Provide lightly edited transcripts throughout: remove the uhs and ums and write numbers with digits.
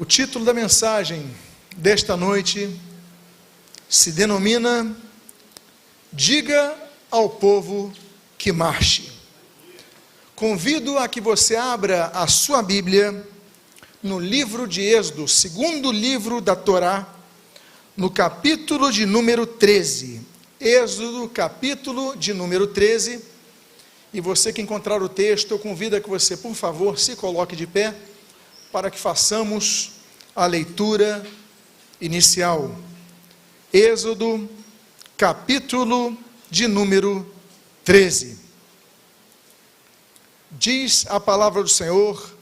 O título da mensagem desta noite se denomina Diga ao povo que marche. Convido a que você abra a sua Bíblia no livro de Êxodo, segundo livro da Torá, no capítulo de número 13. Êxodo, capítulo de número 13. E você que encontrar o texto, eu convido a que você, por favor, se coloque de pé, para que façamos a leitura inicial. Êxodo, capítulo de número 13. Diz a palavra do Senhor,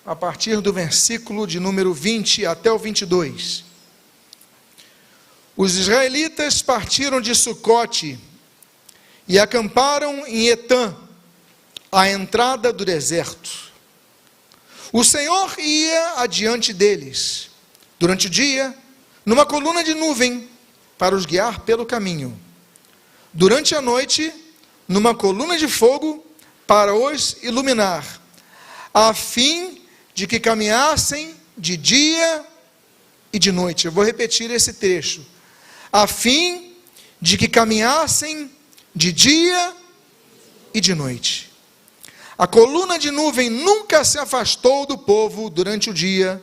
a partir do versículo de número 20 até o 22. Os israelitas partiram de Sucote e acamparam em Etã, à entrada do deserto. O Senhor ia adiante deles, durante o dia, numa coluna de nuvem, para os guiar pelo caminho. Durante a noite, numa coluna de fogo, para os iluminar, a fim de que caminhassem de dia e de noite. Eu vou repetir esse trecho. A fim de que caminhassem de dia e de noite. A coluna de nuvem nunca se afastou do povo durante o dia,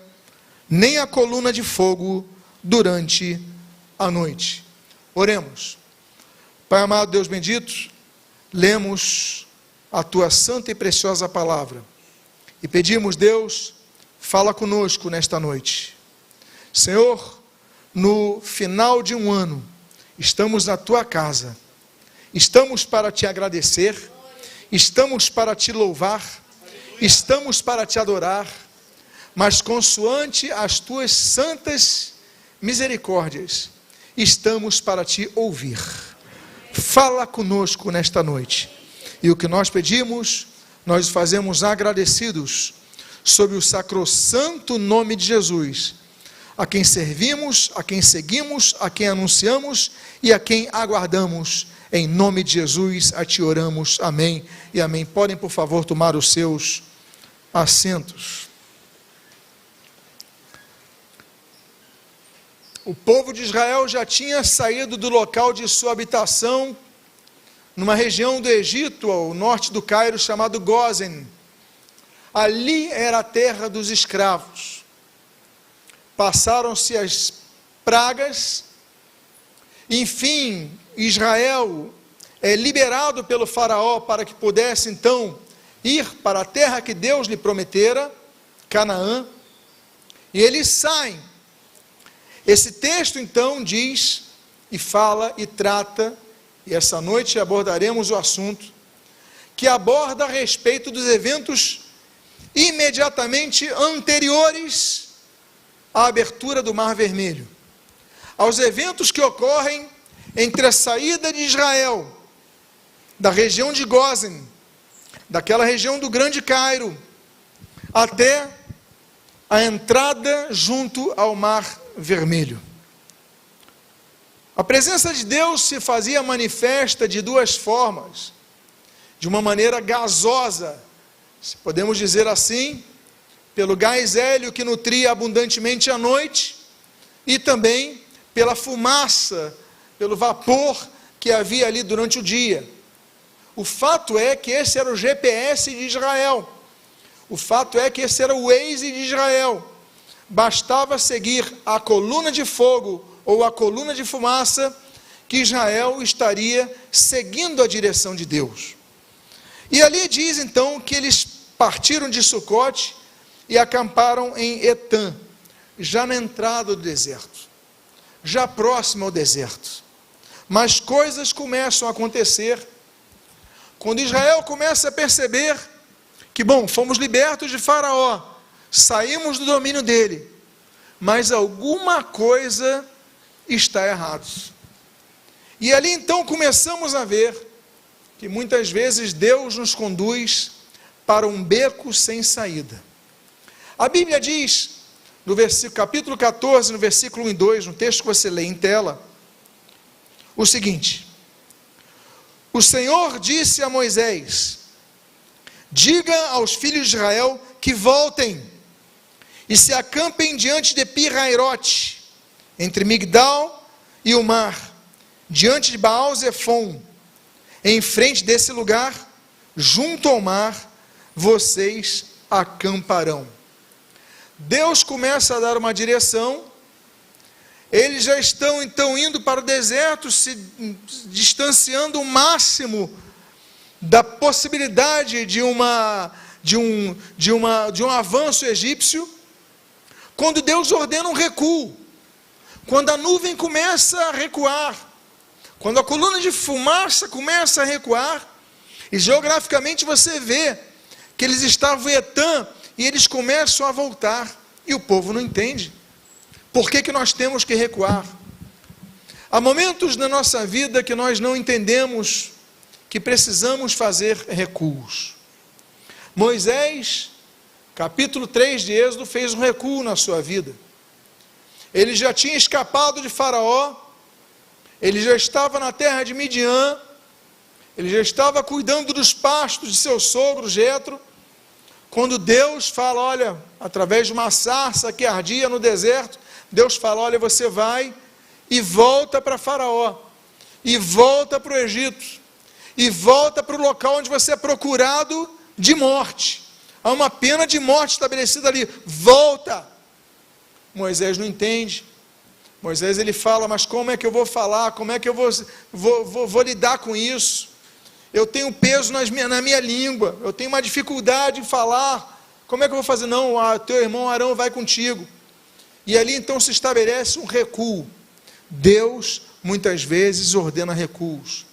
nem a coluna de fogo durante a noite. Oremos. Pai amado, Deus bendito, lemos a tua santa e preciosa palavra e pedimos, Deus, fala conosco nesta noite. Senhor, no final de um ano, estamos na tua casa, estamos para te agradecer, estamos para te louvar, estamos para te adorar, mas consoante as tuas santas misericórdias, estamos para te ouvir. Fala conosco nesta noite. E o que nós pedimos, nós fazemos agradecidos, sob o sacrossanto nome de Jesus, a quem servimos, a quem seguimos, a quem anunciamos e a quem aguardamos. Em nome de Jesus, a ti oramos. Amém e amém. Podem, por favor, tomar os seus assentos. O povo de Israel já tinha saído do local de sua habitação, numa região do Egito, ao norte do Cairo, chamado Gósen. Ali era a terra dos escravos. Passaram-se as pragas, enfim, Israel é liberado pelo faraó para que pudesse então ir para a terra que Deus lhe prometera, Canaã, e eles saem. Esse texto então diz e fala e trata, e essa noite abordaremos o assunto, que aborda a respeito dos eventos imediatamente anteriores à abertura do Mar Vermelho, aos eventos que ocorrem entre a saída de Israel, da região de Gósen, daquela região do Grande Cairo, até a entrada junto ao Mar Vermelho. A presença de Deus se fazia manifesta de duas formas. De uma maneira gasosa, se podemos dizer assim, pelo gás hélio que nutria abundantemente a noite, e também pela fumaça, pelo vapor que havia ali durante o dia. O fato é que esse era o GPS de Israel. O fato é que esse era o Waze de Israel. Bastava seguir a coluna de fogo ou a coluna de fumaça, que Israel estaria seguindo a direção de Deus. E ali diz então que eles partiram de Sucote e acamparam em Etã, já na entrada do deserto, já próximo ao deserto. Mas coisas começam a acontecer, quando Israel começa a perceber que, fomos libertos de Faraó, saímos do domínio dele, mas alguma coisa está errada. E ali então começamos a ver que muitas vezes Deus nos conduz para um beco sem saída. A Bíblia diz, no capítulo 14, no versículo 1 e 2, no texto que você lê em tela, o seguinte: o Senhor disse a Moisés: diga aos filhos de Israel que voltem e se acampem diante de Pi-Hairote, entre Migdal e o mar, diante de Baal-Zefon, em frente desse lugar, junto ao mar, vocês acamparão. Deus começa a dar uma direção. Eles já estão então indo para o deserto, se distanciando o máximo da possibilidade de um avanço egípcio, quando Deus ordena um recuo, quando a nuvem começa a recuar, quando a coluna de fumaça começa a recuar, e geograficamente você vê que eles estavam em Etã, e eles começam a voltar, e o povo não entende. Por que nós temos que recuar? Há momentos na nossa vida que nós não entendemos que precisamos fazer recuos. Moisés, capítulo 3 de Êxodo, fez um recuo na sua vida. Ele já tinha escapado de Faraó, ele já estava na terra de Midian, ele já estava cuidando dos pastos de seu sogro Jetro, quando Deus fala, olha, através de uma sarça que ardia no deserto, Deus fala, olha, você vai e volta para Faraó, e volta para o Egito, e volta para o local onde você é procurado de morte. Há uma pena de morte estabelecida ali, volta. Moisés não entende. Moisés ele fala, mas como é que eu vou falar, como é que eu vou lidar com isso? Eu tenho peso na minha língua, eu tenho uma dificuldade em falar, como é que eu vou fazer? Não, teu irmão Arão vai contigo. E ali então se estabelece um recuo. Deus muitas vezes ordena recuos.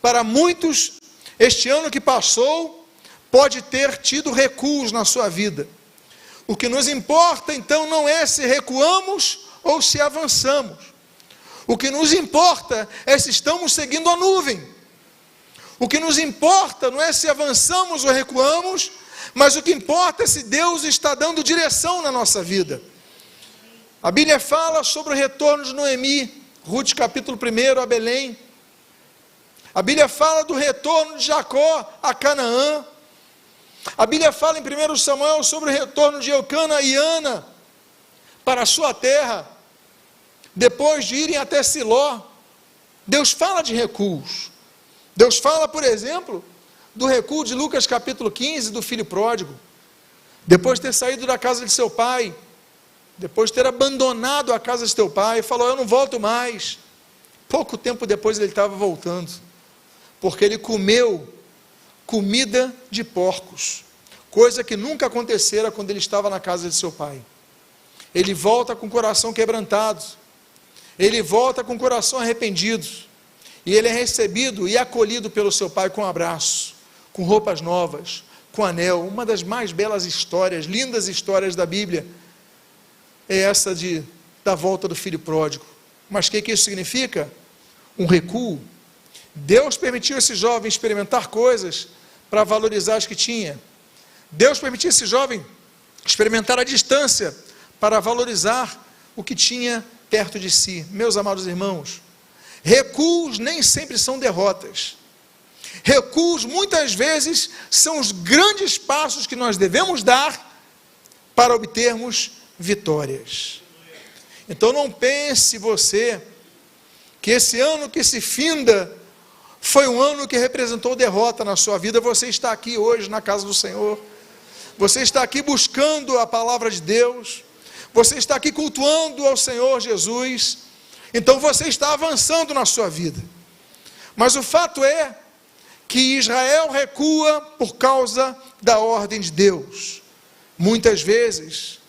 Para muitos, este ano que passou, pode ter tido recuos na sua vida. O que nos importa então não é se recuamos ou se avançamos. O que nos importa é se estamos seguindo a nuvem. O que nos importa não é se avançamos ou recuamos, mas o que importa é se Deus está dando direção na nossa vida. A Bíblia fala sobre o retorno de Noemi, Ruth capítulo 1, a Belém. A Bíblia fala do retorno de Jacó a Canaã. A Bíblia fala em 1 Samuel sobre o retorno de Eucana e Ana para a sua terra, depois de irem até Siló. Deus fala de recuos. Deus fala, por exemplo, do recuo de Lucas capítulo 15, do filho pródigo. Depois de ter saído da casa de seu pai, depois de ter abandonado a casa de seu pai, falou, eu não volto mais. Pouco tempo depois ele estava voltando, porque ele comeu comida de porcos, coisa que nunca acontecera quando ele estava na casa de seu pai. Ele volta com o coração quebrantado, ele volta com o coração arrependido, e ele é recebido e acolhido pelo seu pai com um abraço, com roupas novas, com anel. Uma das mais belas histórias, lindas histórias da Bíblia, é essa da volta do filho pródigo. Mas o que isso significa? Um recuo. Deus permitiu esse jovem experimentar coisas para valorizar as que tinha. Deus permitiu esse jovem experimentar a distância para valorizar o que tinha perto de si. Meus amados irmãos, recuos nem sempre são derrotas. Recuos muitas vezes são os grandes passos que nós devemos dar para obtermos vitórias. Então não pense você que esse ano que se finda foi um ano que representou derrota na sua vida. Você está aqui hoje na casa do Senhor, você está aqui buscando a palavra de Deus, você está aqui cultuando ao Senhor Jesus, então você está avançando na sua vida. Mas o fato é que Israel recua por causa da ordem de Deus. Muitas vezes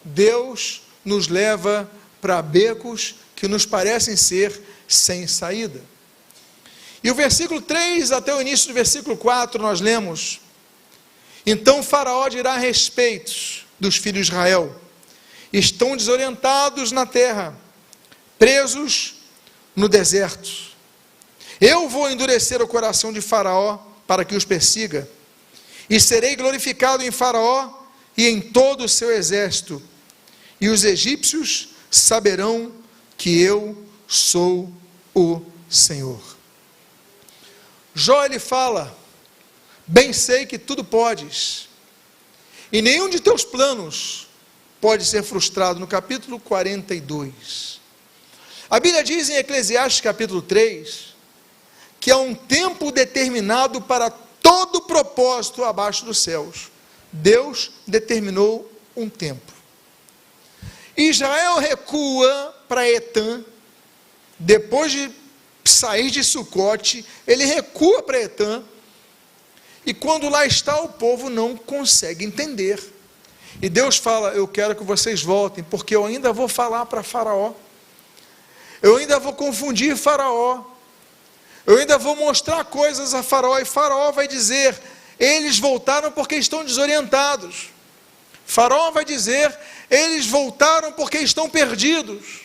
Deus nos leva para becos que nos parecem ser sem saída. E o versículo 3 até o início do versículo 4 nós lemos: então Faraó dirá a respeito dos filhos de Israel: estão desorientados na terra, presos no deserto. Eu vou endurecer o coração de Faraó para que os persiga, e serei glorificado em Faraó e em todo o seu exército, e os egípcios saberão que eu sou o Senhor. Jó ele fala: bem sei que tudo podes, e nenhum de teus planos pode ser frustrado? No capítulo 42. A Bíblia diz em Eclesiastes capítulo 3, que há um tempo determinado para todo propósito abaixo dos céus. Deus determinou um tempo. Israel recua para Etã, depois de sair de Sucote, ele recua para Etã, e quando lá está, o povo não consegue entender. E Deus fala: eu quero que vocês voltem, porque eu ainda vou falar para Faraó, eu ainda vou confundir Faraó, eu ainda vou mostrar coisas a Faraó, e Faraó vai dizer: eles voltaram porque estão desorientados. Faraó vai dizer: eles voltaram porque estão perdidos.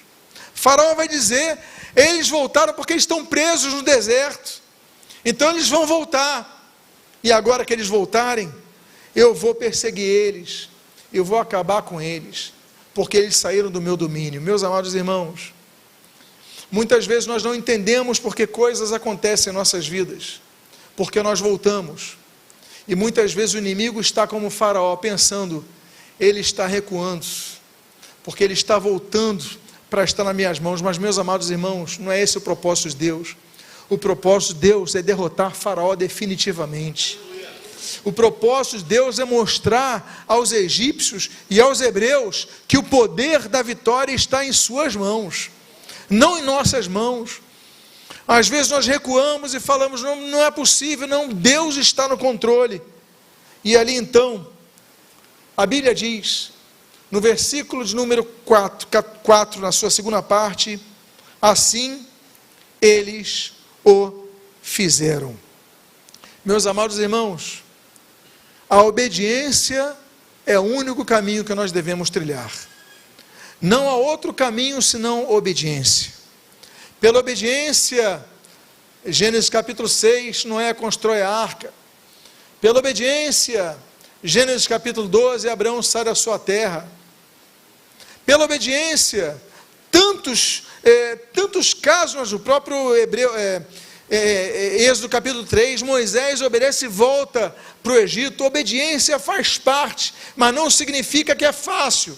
Faraó vai dizer: eles voltaram porque estão presos no deserto. Então eles vão voltar. E agora que eles voltarem, eu vou perseguir eles, eu vou acabar com eles, porque eles saíram do meu domínio. Meus amados irmãos, muitas vezes nós não entendemos porque coisas acontecem em nossas vidas, porque nós voltamos. E muitas vezes o inimigo está como Faraó, pensando: ele está recuando, porque ele está voltando para estar nas minhas mãos. Mas, meus amados irmãos, não é esse o propósito de Deus. O propósito de Deus é derrotar Faraó definitivamente. O propósito de Deus é mostrar aos egípcios e aos hebreus que o poder da vitória está em suas mãos, não em nossas mãos. Às vezes nós recuamos e falamos: não é possível, não, Deus está no controle. E ali então, a Bíblia diz, no versículo de número 4, na sua segunda parte: assim eles o fizeram. Meus amados irmãos, a obediência é o único caminho que nós devemos trilhar. Não há outro caminho senão obediência. Pela obediência, Gênesis capítulo 6, Noé constrói a arca. Pela obediência, Gênesis capítulo 12, Abraão sai da sua terra. Pela obediência, tantos casos, o próprio Êxodo capítulo 3, Moisés obedece e volta para o Egito. Obediência faz parte, mas não significa que é fácil.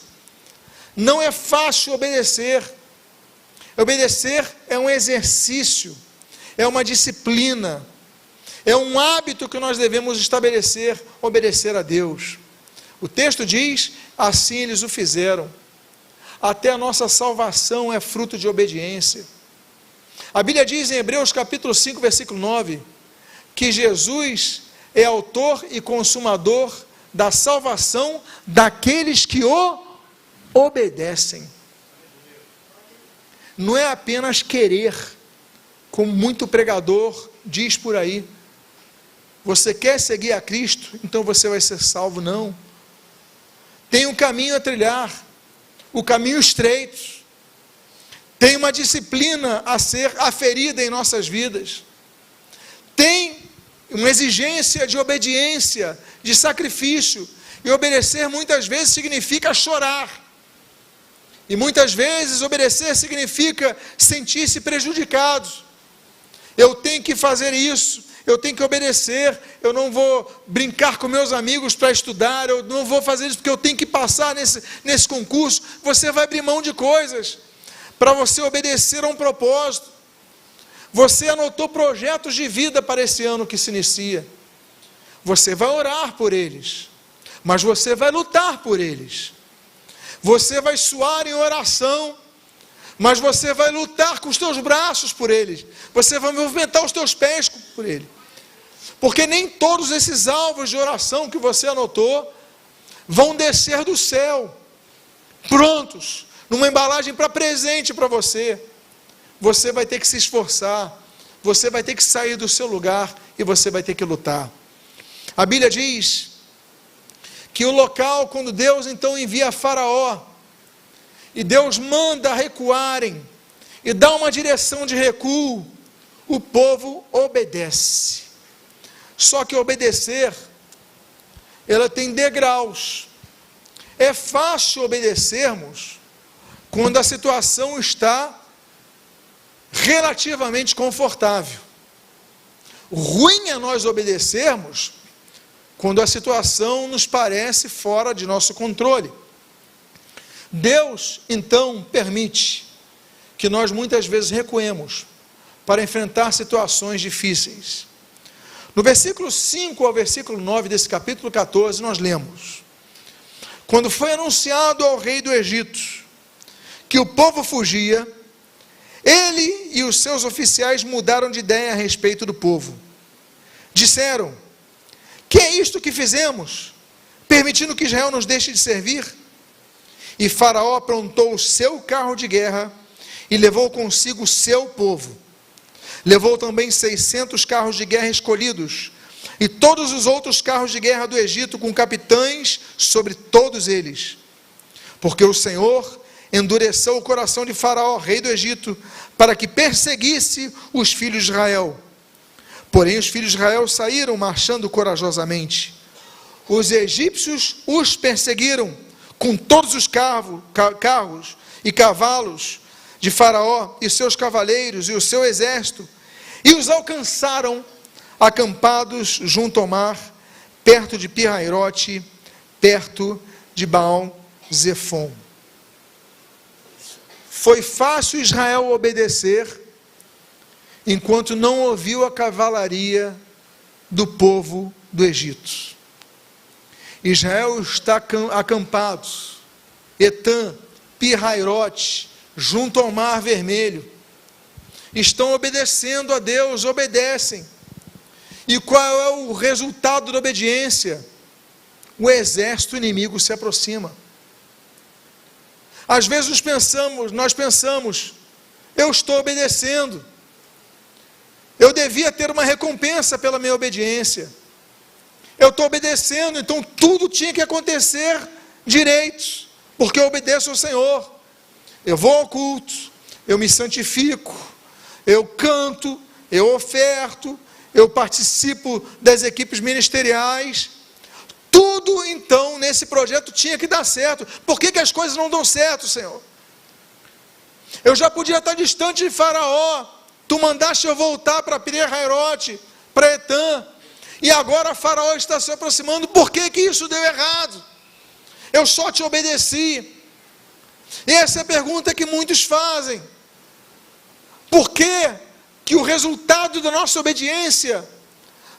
Não é fácil obedecer. Obedecer é um exercício, é uma disciplina, é um hábito que nós devemos estabelecer, obedecer a Deus. O texto diz: assim eles o fizeram. Até a nossa salvação é fruto de obediência. A Bíblia diz em Hebreus capítulo 5, versículo 9, que Jesus é autor e consumador da salvação daqueles que o obedecem. Não é apenas querer, como muito pregador diz por aí: você quer seguir a Cristo, então você vai ser salvo. Não. Tem um caminho a trilhar, o caminho estreito. Tem uma disciplina a ser aferida em nossas vidas. Tem uma exigência de obediência, de sacrifício. E obedecer muitas vezes significa chorar. E muitas vezes obedecer significa sentir-se prejudicado. Eu tenho que fazer isso, eu tenho que obedecer, eu não vou brincar com meus amigos para estudar, eu não vou fazer isso porque eu tenho que passar nesse concurso. Você vai abrir mão de coisas para você obedecer a um propósito. Você anotou projetos de vida para esse ano que se inicia. Você vai orar por eles, mas você vai lutar por eles. Você vai suar em oração, mas você vai lutar com os teus braços por eles. Você vai movimentar os teus pés por ele. Porque nem todos esses alvos de oração que você anotou vão descer do céu, prontos, numa embalagem para presente para você. Você vai ter que se esforçar, você vai ter que sair do seu lugar e você vai ter que lutar. A Bíblia diz que o local, quando Deus então envia Faraó, e Deus manda recuarem, e dá uma direção de recuo, o povo obedece. Só que obedecer, ela tem degraus. É fácil obedecermos quando a situação está relativamente confortável. Ruim é nós obedecermos quando a situação nos parece fora de nosso controle. Deus, então, permite que nós muitas vezes recuemos para enfrentar situações difíceis. No versículo 5 ao versículo 9 desse capítulo 14, nós lemos: quando foi anunciado ao rei do Egito que o povo fugia, ele e os seus oficiais mudaram de ideia a respeito do povo. Disseram: que é isto que fizemos, permitindo que Israel nos deixe de servir? E Faraó aprontou o seu carro de guerra e levou consigo o seu povo. Levou também 600 carros de guerra escolhidos, e todos os outros carros de guerra do Egito, com capitães sobre todos eles. Porque o Senhor endureceu o coração de Faraó, rei do Egito, para que perseguisse os filhos de Israel. Porém os filhos de Israel saíram marchando corajosamente. Os egípcios os perseguiram com todos os carros e cavalos de Faraó e seus cavaleiros e o seu exército, e os alcançaram acampados junto ao mar, perto de Pi-Hairote, perto de Baal-Zefon. Foi fácil Israel obedecer, enquanto não ouviu a cavalaria do povo do Egito. Israel está acampado, Etã, Pi-Hairote, junto ao Mar Vermelho. Estão obedecendo a Deus, obedecem. E qual é o resultado da obediência? O exército inimigo se aproxima. Às vezes nós pensamos, eu estou obedecendo, eu devia ter uma recompensa pela minha obediência, eu estou obedecendo, então tudo tinha que acontecer direito, porque eu obedeço ao Senhor. Eu vou ao culto, eu me santifico, eu canto, eu oferto, eu participo das equipes ministeriais. Tudo então nesse projeto tinha que dar certo. Por que as coisas não dão certo, Senhor? Eu já podia estar distante de Faraó, tu mandaste eu voltar para Pi-Hairote, para Etã, e agora Faraó está se aproximando. Por que isso deu errado? Eu só te obedeci. Essa é a pergunta que muitos fazem. Por que o resultado da nossa obediência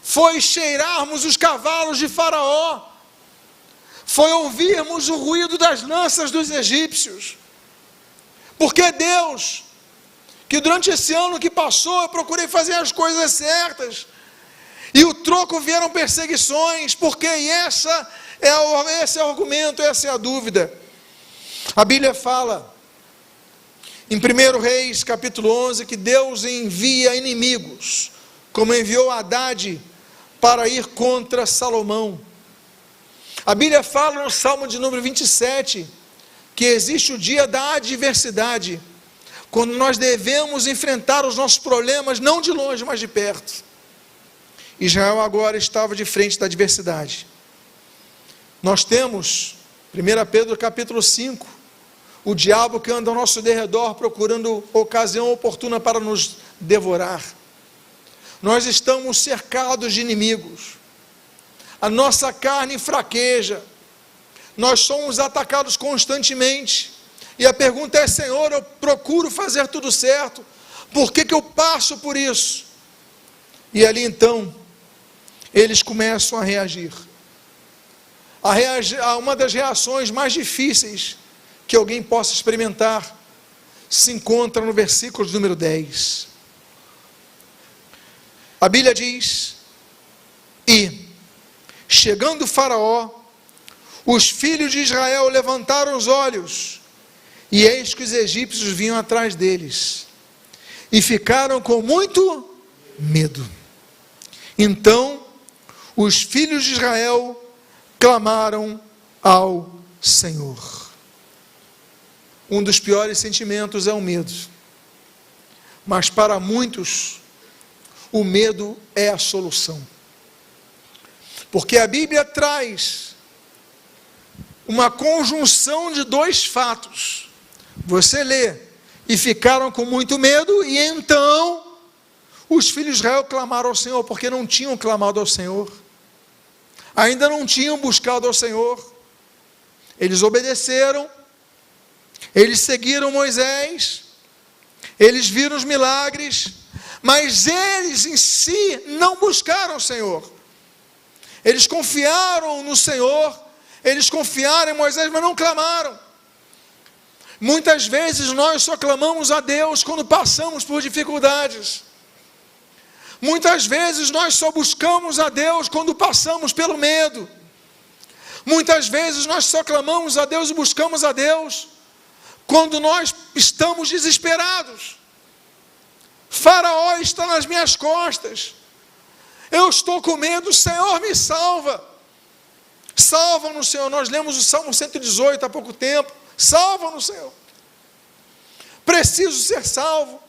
foi cheirarmos os cavalos de Faraó, foi ouvirmos o ruído das lanças dos egípcios? Porque Deus, que durante esse ano que passou eu procurei fazer as coisas certas, e o troco vieram perseguições? Porque esse é o argumento, essa é a dúvida. A Bíblia fala em 1 Reis capítulo 11 que Deus envia inimigos, como enviou Haddad para ir contra Salomão. A Bíblia fala no Salmo de número 27 que existe o dia da adversidade, quando nós devemos enfrentar os nossos problemas não de longe, mas de perto. Israel agora estava de frente da adversidade. Nós temos 1 Pedro capítulo 5, o diabo que anda ao nosso derredor procurando ocasião oportuna para nos devorar. Nós estamos cercados de inimigos, a nossa carne fraqueja, nós somos atacados constantemente, e a pergunta é: Senhor, eu procuro fazer tudo certo, por que eu passo por isso? E ali então, eles começam a reagir. Uma das reações mais difíceis que alguém possa experimentar se encontra no versículo de número 10. A Bíblia diz: e, chegando Faraó, os filhos de Israel levantaram os olhos, e eis que os egípcios vinham atrás deles, e ficaram com muito medo. Então, os filhos de Israel clamaram ao Senhor. Um dos piores sentimentos é o medo, mas para muitos, o medo é a solução, porque a Bíblia traz uma conjunção de dois fatos. Você lê: e ficaram com muito medo, e então os filhos de Israel clamaram ao Senhor, porque não tinham clamado ao Senhor, ainda não tinham buscado ao Senhor. Eles obedeceram, Eles seguiram Moisés, eles viram os milagres, mas eles em si não buscaram o Senhor. Eles confiaram no Senhor, eles confiaram em Moisés, mas não clamaram. Muitas vezes nós só clamamos a Deus quando passamos por dificuldades. Muitas vezes nós só buscamos a Deus quando passamos pelo medo. Muitas vezes nós só clamamos a Deus e buscamos a Deus quando nós estamos desesperados. Faraó está nas minhas costas. Eu estou com medo, Senhor, me salva. Salva-nos, Senhor. Nós lemos o Salmo 118 há pouco tempo. Salva-nos, Senhor. Preciso ser salvo.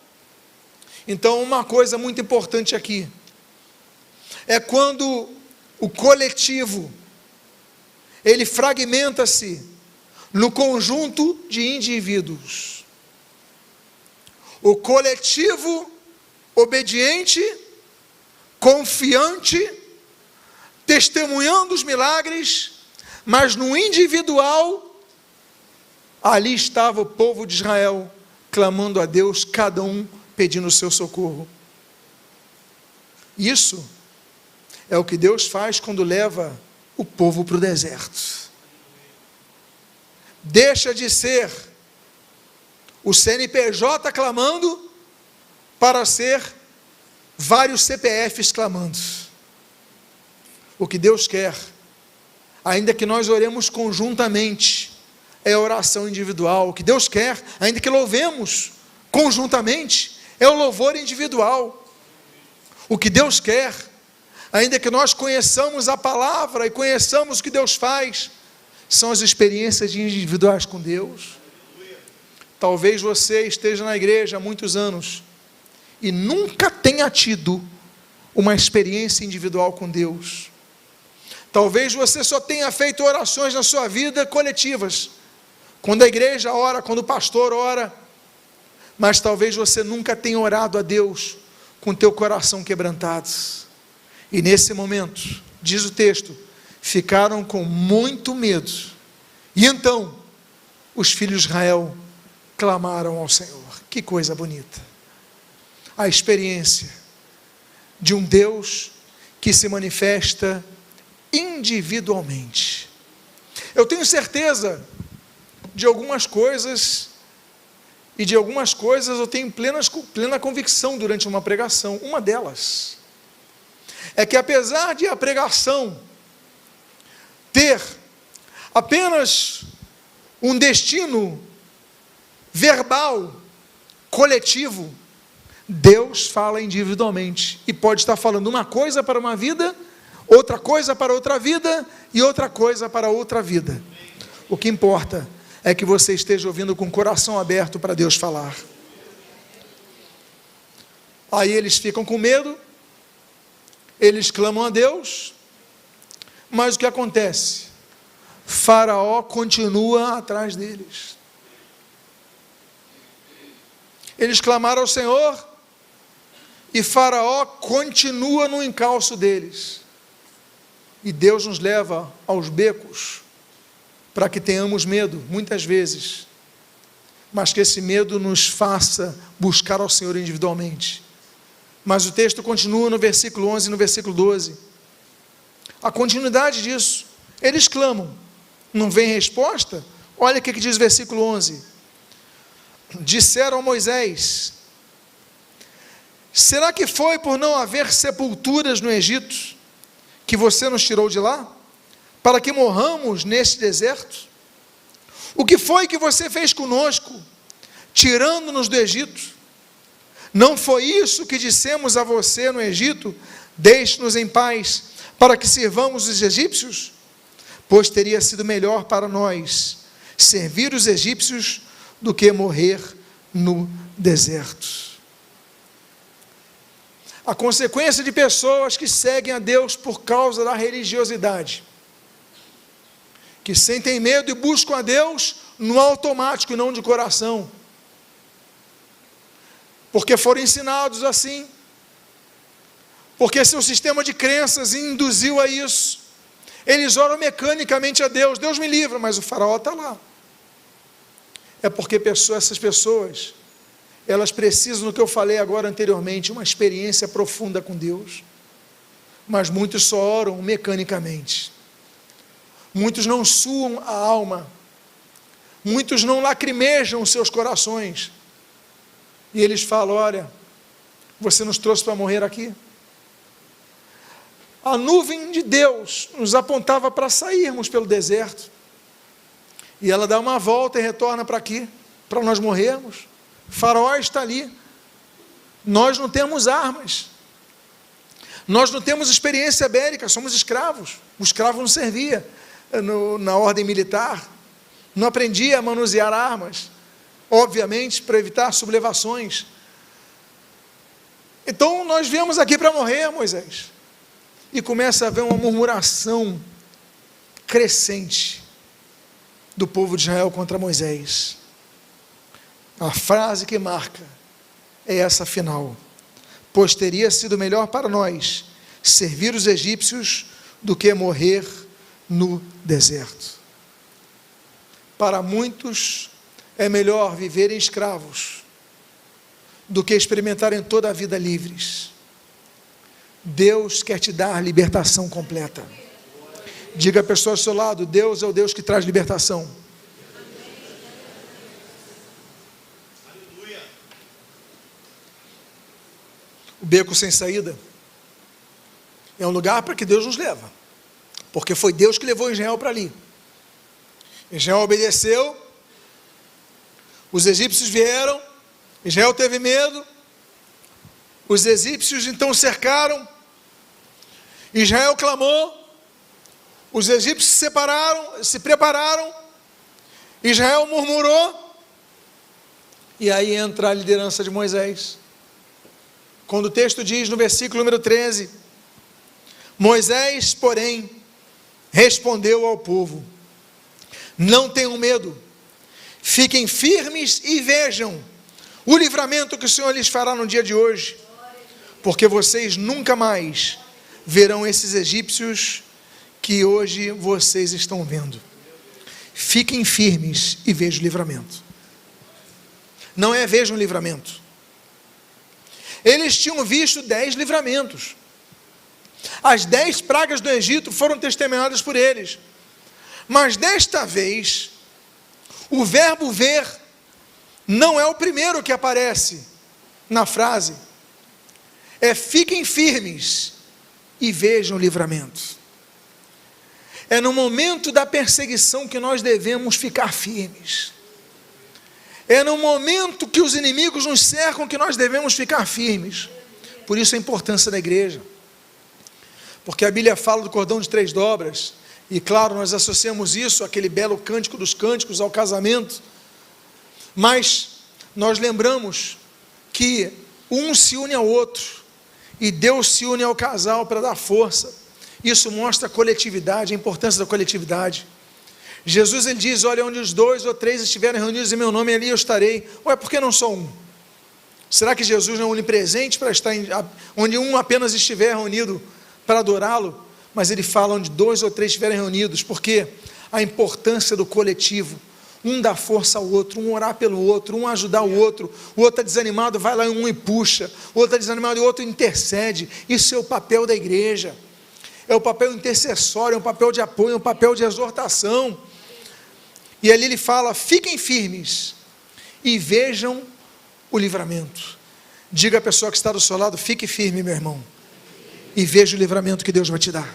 Então, uma coisa muito importante aqui é quando o coletivo ele fragmenta-se no conjunto de indivíduos. O coletivo obediente, confiante, testemunhando os milagres, mas no individual, ali estava o povo de Israel, clamando a Deus, cada um pedindo o seu socorro. Isso é o que Deus faz quando leva o povo para o deserto. Deixa de ser o CNPJ clamando para ser vários CPFs clamando. O que Deus quer, ainda que nós oremos conjuntamente, é oração individual. O que Deus quer, ainda que louvemos conjuntamente, é o louvor individual. O que Deus quer, ainda que nós conheçamos a palavra e conheçamos o que Deus faz, são as experiências individuais com Deus. Talvez você esteja na igreja há muitos anos e nunca tenha tido uma experiência individual com Deus. Talvez você só tenha feito orações na sua vida coletivas, quando a igreja ora, quando o pastor ora, mas talvez você nunca tenha orado a Deus com teu coração quebrantado. E nesse momento, diz o texto, ficaram com muito medo. E então, os filhos de Israel clamaram ao Senhor. Que coisa bonita. A experiência de um Deus que se manifesta individualmente. Eu tenho certeza de algumas coisas, e de algumas coisas eu tenho plena convicção durante uma pregação. Uma delas é que, apesar de a pregação ter apenas um destino verbal, coletivo, Deus fala individualmente, e pode estar falando uma coisa para uma vida, outra coisa para outra vida, e outra coisa para outra vida. O que importa é que você esteja ouvindo com o coração aberto para Deus falar. Aí eles ficam com medo, eles clamam a Deus, mas o que acontece? Faraó continua atrás deles. Eles clamaram ao Senhor, e Faraó continua no encalço deles. E Deus nos leva aos becos, para que tenhamos medo, muitas vezes, mas que esse medo nos faça buscar ao Senhor individualmente. Mas o texto continua no versículo 11 e no versículo 12. A continuidade disso, eles clamam, não vem resposta? Olha o que diz o versículo 11. Disseram a Moisés: será que foi por não haver sepulturas no Egito, que você nos tirou de lá, para que morramos neste deserto? O que foi que você fez conosco, tirando-nos do Egito? Não foi isso que dissemos a você no Egito: deixe-nos em paz, para que sirvamos os egípcios? Pois teria sido melhor para nós servir os egípcios do que morrer no deserto. A consequência de pessoas que seguem a Deus por causa da religiosidade, que sentem medo e buscam a Deus no automático e não de coração, porque foram ensinados assim, porque seu sistema de crenças induziu a isso. Eles oram mecanicamente a Deus: Deus me livra, mas o faraó está lá. é porque essas pessoas, elas precisam, do que eu falei agora anteriormente, uma experiência profunda com Deus. Mas muitos só oram mecanicamente. Muitos não suam a alma. Muitos não lacrimejam os seus corações. E eles falam: olha, você nos trouxe para morrer aqui. A nuvem de Deus nos apontava para sairmos pelo deserto. E ela dá uma volta e retorna para aqui, para nós morrermos. O Faraó está ali. Nós não temos armas. Nós não temos experiência bélica, somos escravos. O escravo não servia na ordem militar. Não aprendia a manusear armas. Obviamente, para evitar sublevações. Então, nós viemos aqui para morrer, Moisés. E começa a haver uma murmuração crescente do povo de Israel contra Moisés. A frase que marca é essa final: pois teria sido melhor para nós servir os egípcios do que morrer no deserto. Para muitos é melhor viverem escravos do que experimentarem toda a vida livres. Deus quer te dar libertação completa. Diga à pessoa ao seu lado: Deus é o Deus que traz libertação. O beco sem saída é um lugar para que Deus nos leva, porque foi Deus que levou Israel para ali. Israel obedeceu, os egípcios vieram, Israel teve medo, os egípcios então cercaram, Israel clamou, os egípcios se prepararam, Israel murmurou, e aí entra a liderança de Moisés. Quando o texto diz no versículo número 13, Moisés, porém, respondeu ao povo: não tenham medo, fiquem firmes e vejam o livramento que o Senhor lhes fará no dia de hoje, porque vocês nunca mais verão esses egípcios que hoje vocês estão vendo. Fiquem firmes e vejam o livramento. Não é vejam o livramento. Eles tinham visto 10 livramentos. As 10 pragas do Egito foram testemunhadas por eles. Mas desta vez, o verbo ver não é o primeiro que aparece na frase. É fiquem firmes e vejam o livramento. É no momento da perseguição que nós devemos ficar firmes. É no momento que os inimigos nos cercam que nós devemos ficar firmes. Por isso a importância da igreja. Porque a Bíblia fala do cordão de 3 dobras, e claro, nós associamos isso àquele belo cântico dos cânticos, ao casamento, mas nós lembramos que um se une ao outro, e Deus se une ao casal para dar força. Isso mostra a coletividade, a importância da coletividade. Jesus, ele diz: olha, onde os 2 ou 3 estiverem reunidos em meu nome, ali eu estarei. Ué, por que não só um? Será que Jesus não é onipresente para estar onde um apenas estiver reunido para adorá-lo? Mas ele fala onde 2 ou 3 estiverem reunidos, porque a importância do coletivo, um dá força ao outro, um orar pelo outro, um ajudar o outro está desanimado, vai lá um e puxa, o outro está desanimado e o outro intercede. Isso é o papel da igreja, é o papel intercessório, é um papel de apoio, é um papel de exortação. E ali ele fala: fiquem firmes e vejam o livramento. Diga à pessoa que está do seu lado: fique firme, meu irmão, e veja o livramento que Deus vai te dar.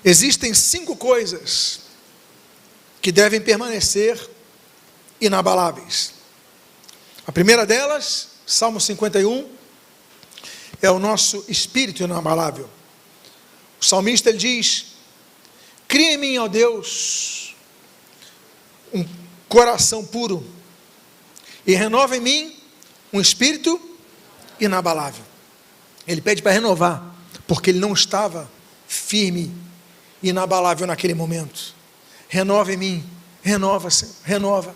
Existem 5 coisas que devem permanecer inabaláveis. A primeira delas, Salmo 51, é o nosso espírito inabalável. O salmista, ele diz: cria em mim, ó Deus, um coração puro, e renova em mim um espírito inabalável. Ele pede para renovar, porque ele não estava firme, inabalável naquele momento. Renova em mim, renova, Senhor, renova.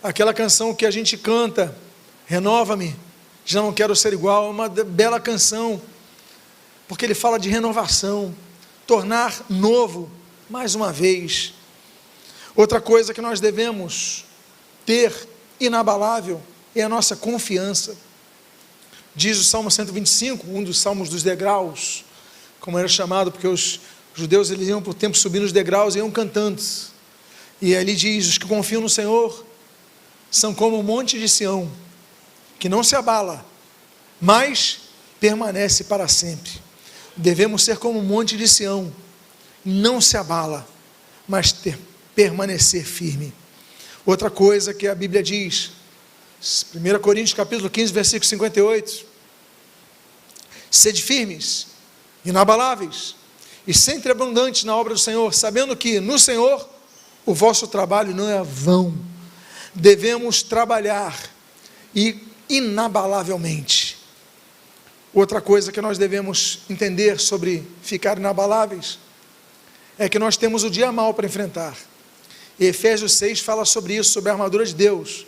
Aquela canção que a gente canta, renova-me, já não quero ser igual, é uma bela canção, porque ele fala de renovação. tornar novo mais uma vez. Outra coisa que nós devemos ter inabalável é a nossa confiança. Diz o Salmo 125, um dos salmos dos degraus, como era chamado, porque os judeus eles iam por tempo subindo os degraus e iam cantando. E ali diz: os que confiam no Senhor são como o monte de Sião, que não se abala, mas permanece para sempre. Devemos ser como o monte de Sião, não se abala, mas permanecer firme. Outra coisa que a Bíblia diz, 1 Coríntios capítulo 15, versículo 58, sede firmes, inabaláveis, e sempre abundantes na obra do Senhor, sabendo que no Senhor o vosso trabalho não é vão. Devemos trabalhar e inabalavelmente. Outra coisa que nós devemos entender sobre ficar inabaláveis é que nós temos o dia mau para enfrentar. E Efésios 6 fala sobre isso, sobre a armadura de Deus.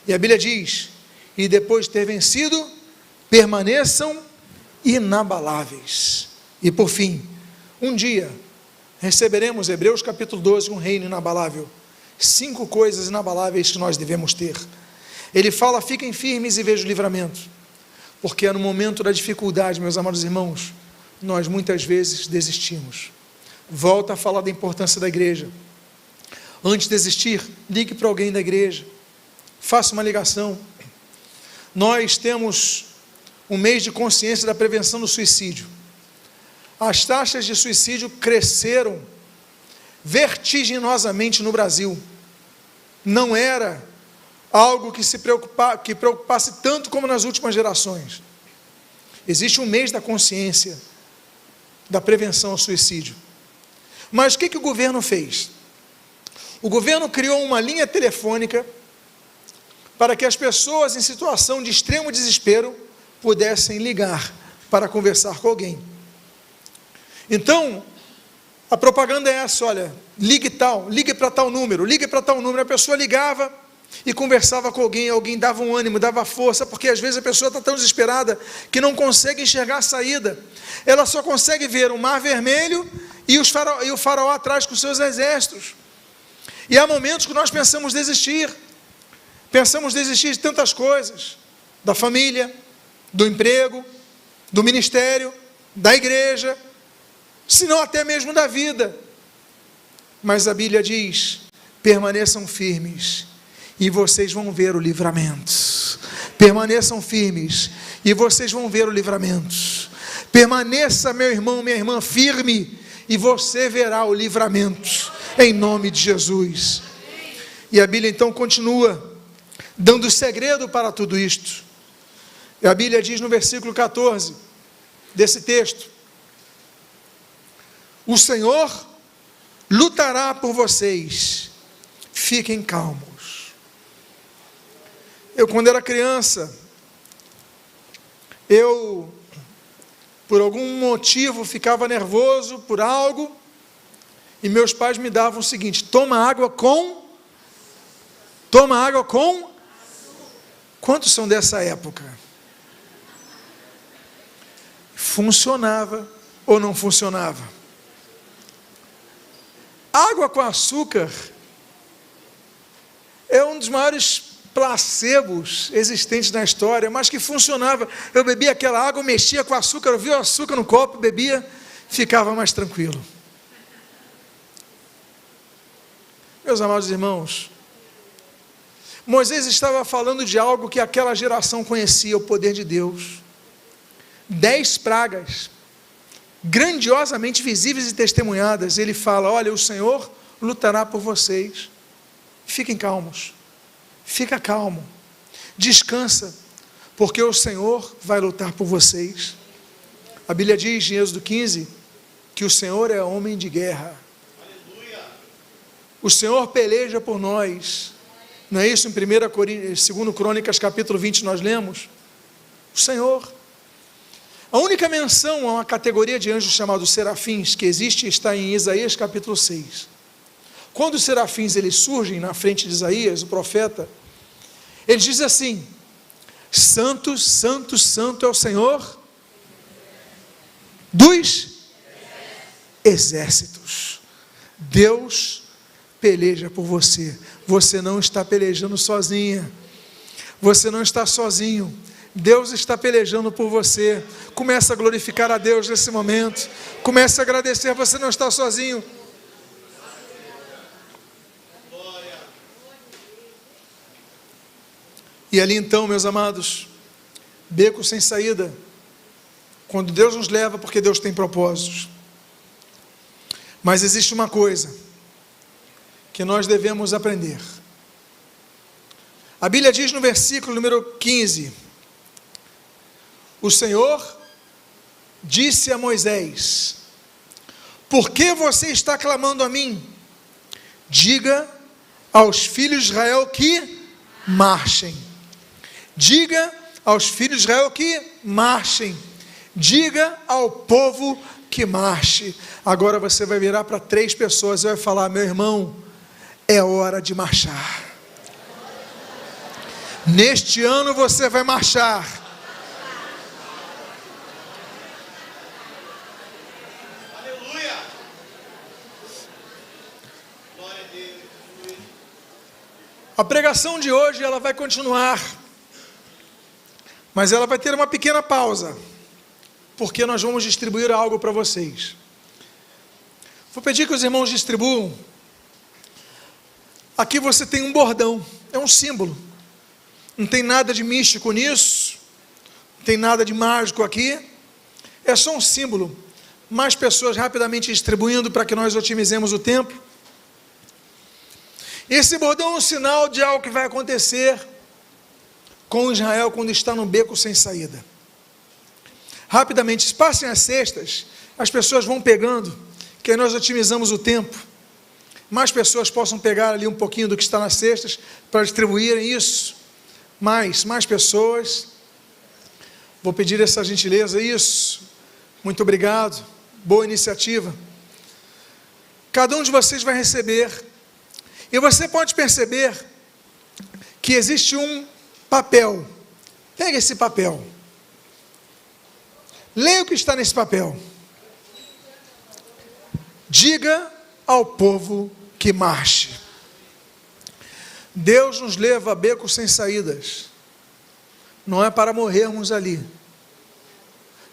E a Bíblia diz: e depois de ter vencido, permaneçam inabaláveis. E por fim, um dia receberemos, Hebreus capítulo 12, um reino inabalável. 5 coisas inabaláveis que nós devemos ter. Ele fala: fiquem firmes e vejam o livramento. Porque é no momento da dificuldade, meus amados irmãos, nós muitas vezes desistimos. Volta a falar da importância da igreja. Antes de desistir, ligue para alguém da igreja, faça uma ligação. Nós temos um mês de consciência da prevenção do suicídio. As taxas de suicídio cresceram vertiginosamente no Brasil. Não era algo que preocupasse tanto como nas últimas gerações. Existe um mês da consciência da prevenção ao suicídio. Mas o que o governo fez? O governo criou uma linha telefônica para que as pessoas em situação de extremo desespero pudessem ligar para conversar com alguém. Então, a propaganda é essa: olha, ligue para tal número, a pessoa ligava e conversava com alguém, alguém dava um ânimo, dava força, porque às vezes a pessoa está tão desesperada que não consegue enxergar a saída, ela só consegue ver o mar vermelho e o faraó atrás com seus exércitos. E há momentos que nós pensamos desistir de tantas coisas, da família, do emprego, do ministério, da igreja, se não até mesmo da vida. Mas a Bíblia diz: permaneçam firmes e vocês vão ver o livramento. Permaneçam firmes e vocês vão ver o livramento. Permaneça, meu irmão, minha irmã, firme e você verá o livramento, em nome de Jesus. E a Bíblia então continua dando o segredo para tudo isto. E a Bíblia diz no versículo 14 desse texto: o Senhor lutará por vocês, fiquem calmos. Eu, quando era criança, por algum motivo, ficava nervoso por algo, e meus pais me davam o seguinte: toma água com... Quantos são dessa época? Funcionava ou não funcionava? Água com açúcar é um dos maiores placebos existentes na história, mas que funcionava. Eu bebia aquela água, mexia com açúcar, eu via o açúcar no copo, bebia, ficava mais tranquilo. Meus amados irmãos, Moisés estava falando de algo que aquela geração conhecia, o poder de Deus. 10 pragas, grandiosamente visíveis e testemunhadas. Ele fala: olha, o Senhor lutará por vocês, fiquem calmos, fica calmo, descansa, porque o Senhor vai lutar por vocês. A Bíblia diz em Êxodo 15, que o Senhor é homem de guerra. Aleluia. O Senhor peleja por nós. Não é isso em 2 Crônicas capítulo 20 nós lemos? O Senhor. A única menção a uma categoria de anjos chamados serafins que existe está em Isaías capítulo 6. Quando os serafins eles surgem na frente de Isaías, o profeta, ele diz assim: santo, santo, santo é o Senhor dos exércitos. Deus peleja por você. Você não está pelejando sozinha. Você não está sozinho. Deus está pelejando por você. Comece a glorificar a Deus nesse momento. Comece a agradecer. Você não está sozinho. E ali então, meus amados, beco sem saída. Quando Deus nos leva, porque Deus tem propósitos. Mas existe uma coisa que nós devemos aprender. A Bíblia diz no versículo número 15: o Senhor disse a Moisés: por que você está clamando a mim? Diga aos filhos de Israel que marchem. Diga aos filhos de Israel que marchem. Diga ao povo que marche. Agora você vai virar para 3 pessoas e vai falar: meu irmão, é hora de marchar. Neste ano você vai marchar. Aleluia. Glória a Deus. A pregação de hoje ela vai continuar, mas ela vai ter uma pequena pausa, porque nós vamos distribuir algo para vocês. Vou pedir que os irmãos distribuam. Aqui você tem um bordão, é um símbolo. Não tem nada de místico nisso, não tem nada de mágico aqui. É só um símbolo. Mais pessoas rapidamente distribuindo para que nós otimizemos o tempo. Esse bordão é um sinal de algo que vai acontecer com Israel quando está no beco sem saída. Rapidamente, passem as cestas, as pessoas vão pegando, que aí nós otimizamos o tempo. Mais pessoas possam pegar ali um pouquinho do que está nas cestas, para distribuírem isso. Mais pessoas. Vou pedir essa gentileza, isso. Muito obrigado, boa iniciativa. Cada um de vocês vai receber, e você pode perceber que existe um papel. Pega esse papel. Leia o que está nesse papel. Diga ao povo que marche. Deus nos leva a becos sem saídas. Não é para morrermos ali,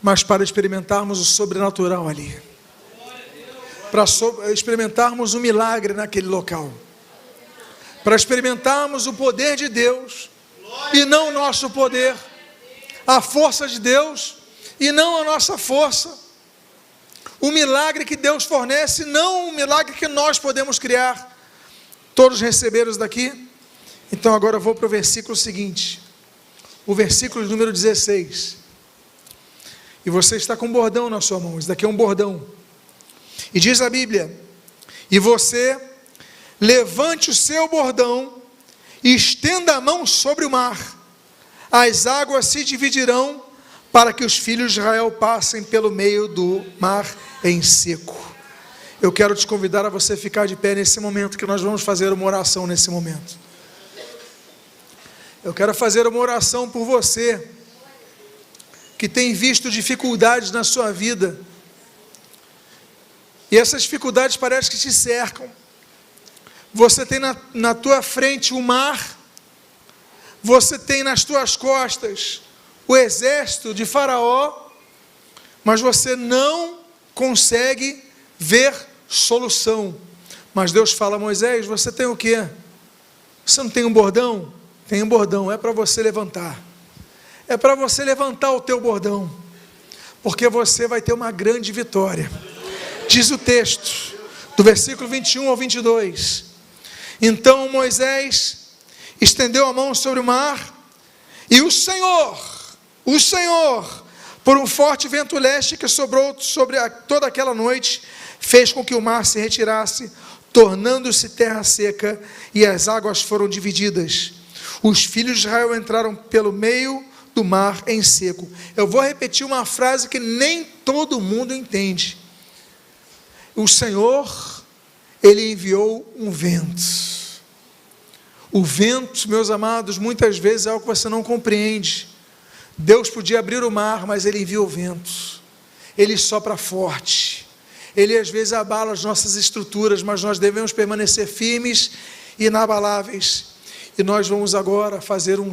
mas para experimentarmos o sobrenatural ali. Para experimentarmos o milagre naquele local. Para experimentarmos o poder de Deus e não o nosso poder. A força de Deus e não a nossa força. O milagre que Deus fornece, não o milagre que nós podemos criar. Todos receberam isso daqui? Então agora eu vou para o versículo seguinte. O versículo número 16. E você está com um bordão na sua mão. Isso daqui é um bordão. E diz a Bíblia: e você levante o seu bordão e estenda a mão sobre o mar. As águas se dividirão para que os filhos de Israel passem pelo meio do mar em seco. Eu quero te convidar a você ficar de pé nesse momento, que nós vamos fazer uma oração nesse momento. Eu quero fazer uma oração por você, que tem visto dificuldades na sua vida, e essas dificuldades parecem que te cercam. Você tem na tua frente o mar, você tem nas tuas costas o exército de Faraó, mas você não consegue ver solução. Mas Deus fala: Moisés, você tem o quê? Você não tem um bordão? Tem um bordão, é para você levantar. É para você levantar o teu bordão, porque você vai ter uma grande vitória. Diz o texto, do versículo 21 ao 22. Então Moisés estendeu a mão sobre o mar, e o Senhor, por um forte vento leste que sobrou sobre toda aquela noite, fez com que o mar se retirasse, tornando-se terra seca, e as águas foram divididas. Os filhos de Israel entraram pelo meio do mar em seco. Eu vou repetir uma frase que nem todo mundo entende. O Senhor, Ele enviou um vento. O vento, meus amados, muitas vezes é algo que você não compreende. Deus podia abrir o mar, mas Ele envia o vento. Ele sopra forte. ele às vezes abala as nossas estruturas, mas nós devemos permanecer firmes e inabaláveis. E nós vamos agora fazer um